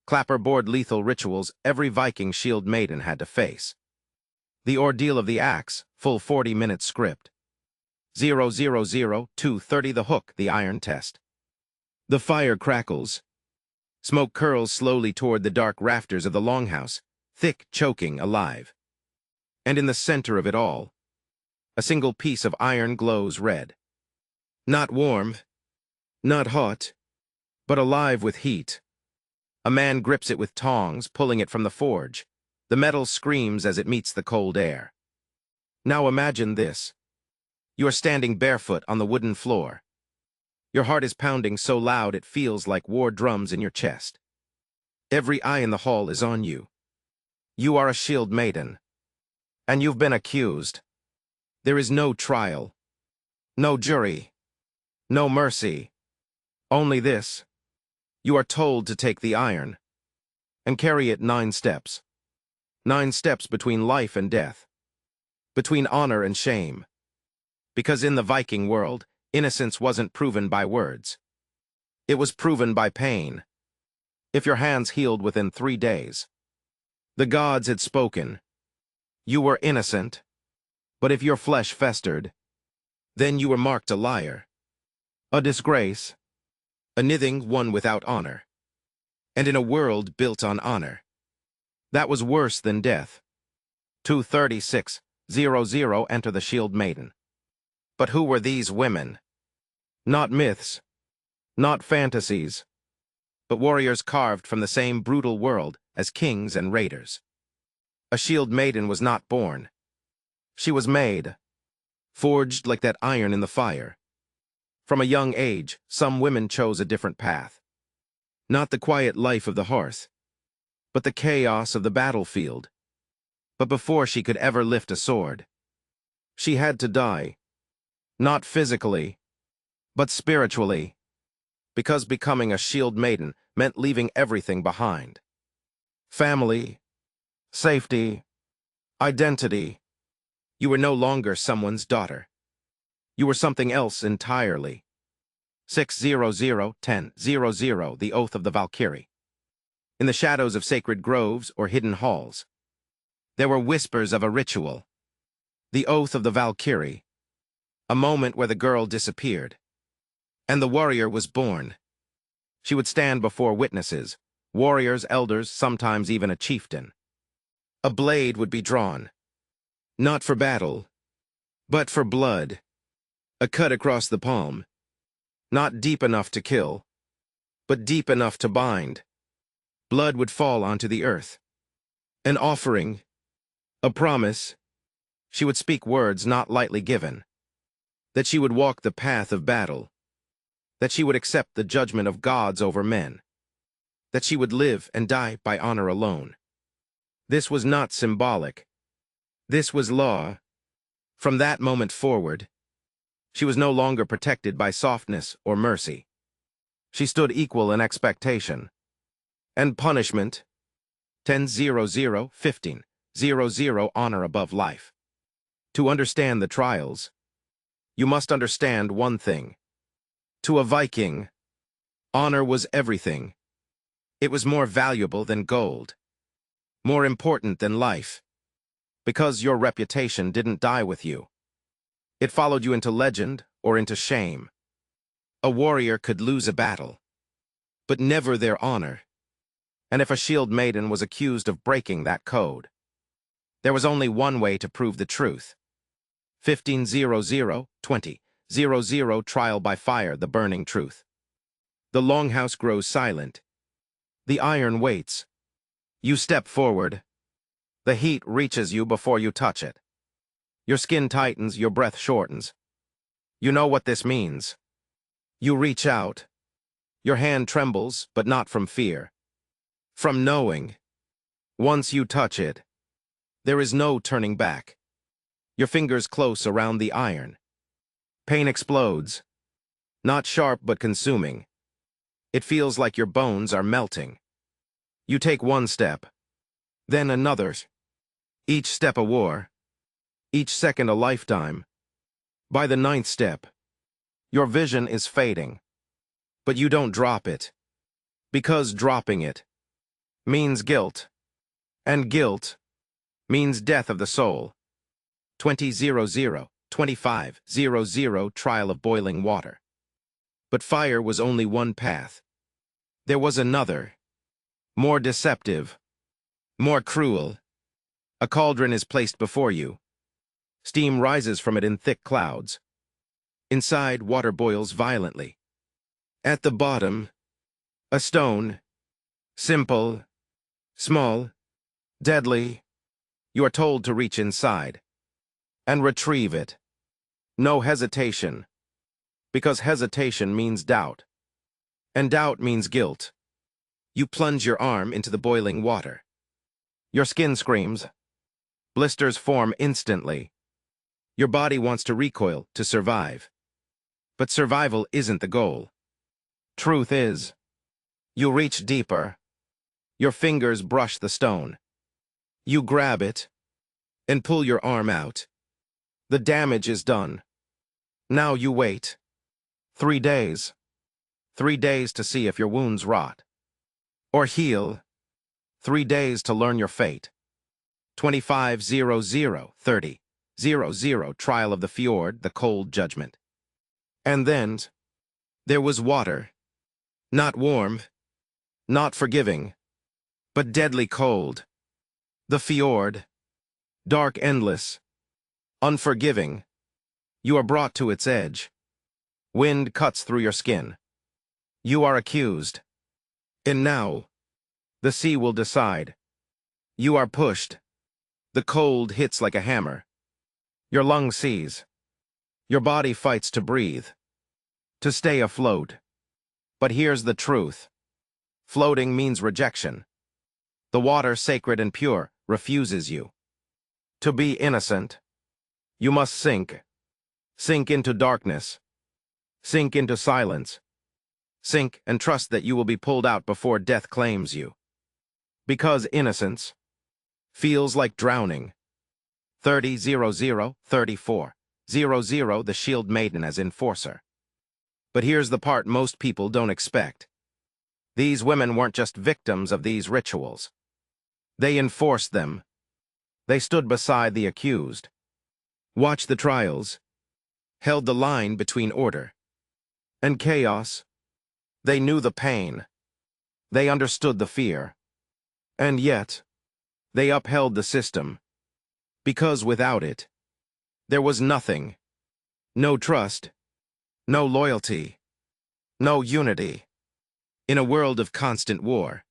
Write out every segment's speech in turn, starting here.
clapperboard lethal rituals every Viking Shield-Maiden had to face. The ordeal of the axe, full 40-minute script. 0:00:2:30 the hook, the iron test. The fire crackles. Smoke curls slowly toward the dark rafters of the longhouse, thick, choking, alive. And in the center of it all, a single piece of iron glows red. Not warm, not hot, but alive with heat. A man grips it with tongs, pulling it from the forge. The metal screams as it meets the cold air. Now imagine this. You are standing barefoot on the wooden floor. Your heart is pounding so loud it feels like war drums in your chest. Every eye in the hall is on you. You are a Shield-Maiden. And you've been accused. There is no trial. No jury. No mercy. Only this. You are told to take the iron and carry it 9 steps. 9 steps between life and death. Between honor and shame. Because in the Viking world, innocence wasn't proven by words. It was proven by pain. If your hands healed within 3 days, the gods had spoken. You were innocent. But if your flesh festered, then you were marked a liar. A disgrace. A nithing one without honor. And in a world built on honor, that was worse than death. 2:36:00 enter the Shield-Maiden. But who were these women? Not myths, not fantasies, but warriors carved from the same brutal world as kings and raiders. A Shield-Maiden was not born. She was made, forged like that iron in the fire. From a young age, some women chose a different path. Not the quiet life of the hearth, but the chaos of the battlefield. But before she could ever lift a sword, she had to die. Not physically, but spiritually, because becoming a Shield-Maiden meant leaving everything behind. Family, safety, identity. You were no longer someone's daughter. You were something else entirely. 6:00:10:00 the Oath of the Valkyrie. In the shadows of sacred groves or hidden halls, there were whispers of a ritual. The Oath of the Valkyrie. A moment where the girl disappeared, and the warrior was born. She would stand before witnesses, warriors, elders, sometimes even a chieftain. A blade would be drawn, not for battle, but for blood. A cut across the palm, not deep enough to kill, but deep enough to bind. Blood would fall onto the earth. An offering, a promise. She would speak words not lightly given. That she would walk the path of battle, that she would accept the judgment of gods over men, that she would live and die by honor alone. This was not symbolic. This was law. From that moment forward, she was no longer protected by softness or mercy. She stood equal in expectation and punishment. 10:00:15:00 honor above life. To understand the trials, you must understand one thing. To a Viking, honor was everything. It was more valuable than gold, more important than life, because your reputation didn't die with you. It followed you into legend or into shame. A warrior could lose a battle, but never their honor. And if a Shield-Maiden was accused of breaking that code, there was only one way to prove the truth. 15:00:20:00 trial by fire, the burning truth. The longhouse grows silent. The iron waits. You step forward. The heat reaches you before you touch it. Your skin tightens, your breath shortens. You know what this means. You reach out. Your hand trembles, but not from fear. From knowing. Once you touch it, there is no turning back. Your fingers close around the iron. Pain explodes. Not sharp but consuming. It feels like your bones are melting. You take one step, then another. Each step a war. Each second a lifetime. By the 9th step, your vision is fading. But you don't drop it. Because dropping it means guilt, and guilt means death of the soul. 25:00 trial of boiling water. But fire was only one path. There was another, more deceptive, more cruel. A cauldron is placed before you. Steam rises from it in thick clouds. Inside, water boils violently. At the bottom, a stone, simple, small, deadly. You are told to reach inside and retrieve it. No hesitation, because hesitation means doubt, and doubt means guilt. You plunge your arm into the boiling water. Your skin screams. Blisters form instantly. Your body wants to recoil to survive. But survival isn't the goal. Truth is, you reach deeper. Your fingers brush the stone. You grab it and pull your arm out. The damage is done. Now you wait. 3 days. 3 days to see if your wounds rot or heal. 3 days to learn your fate. 25:00 trial of the fjord, the cold judgment. And then there was water. Not warm, not forgiving, but deadly cold. The fjord, dark, endless, unforgiving. You are brought to its edge. Wind cuts through your skin. You are accused. And now, the sea will decide. You are pushed. The cold hits like a hammer. Your lungs seize. Your body fights to breathe, to stay afloat. But here's the truth. Floating means rejection. The water, sacred and pure, refuses you. To be innocent, you must sink. Sink into darkness. Sink into silence. Sink and trust that you will be pulled out before death claims you. Because innocence feels like drowning. 34:00 the Shield-Maiden as enforcer. But here's the part most people don't expect. These women weren't just victims of these rituals. They enforced them. They stood beside the accused, watched the trials, held the line between order and chaos. They knew the pain. They understood the fear. And yet, they upheld the system. Because without it, there was nothing. No trust. No loyalty. No unity. In a world of constant war,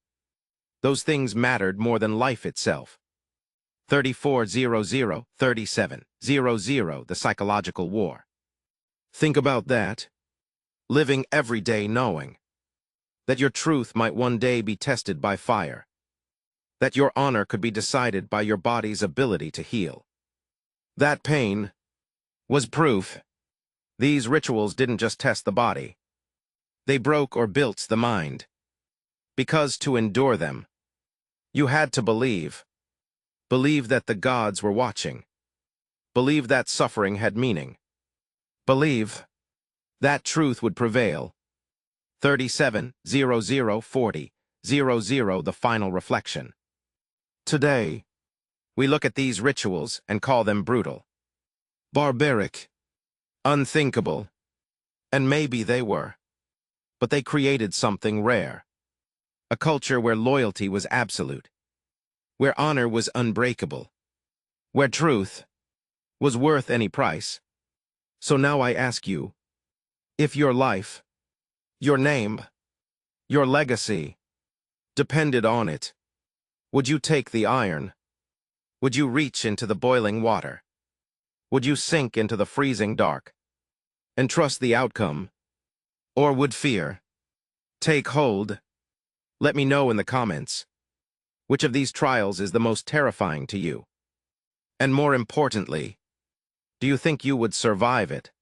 those things mattered more than life itself. 34:00 the psychological war. Think about that. Living every day knowing that your truth might one day be tested by fire. That your honor could be decided by your body's ability to heal. That pain was proof. These rituals didn't just test the body. They broke or built the mind. Because to endure them, you had to believe. Believe that the gods were watching. Believe that suffering had meaning. Believe that truth would prevail. 37:00 the final reflection. Today, we look at these rituals and call them brutal, barbaric, unthinkable, and maybe they were. But they created something rare. A culture where loyalty was absolute, where honor was unbreakable, where truth was worth any price. So now I ask you, if your life, your name, your legacy depended on it, would you take the iron? Would you reach into the boiling water? Would you sink into the freezing dark and trust the outcome? Or would fear take hold? Let me know in the comments. Which of these trials is the most terrifying to you? And more importantly, do you think you would survive it?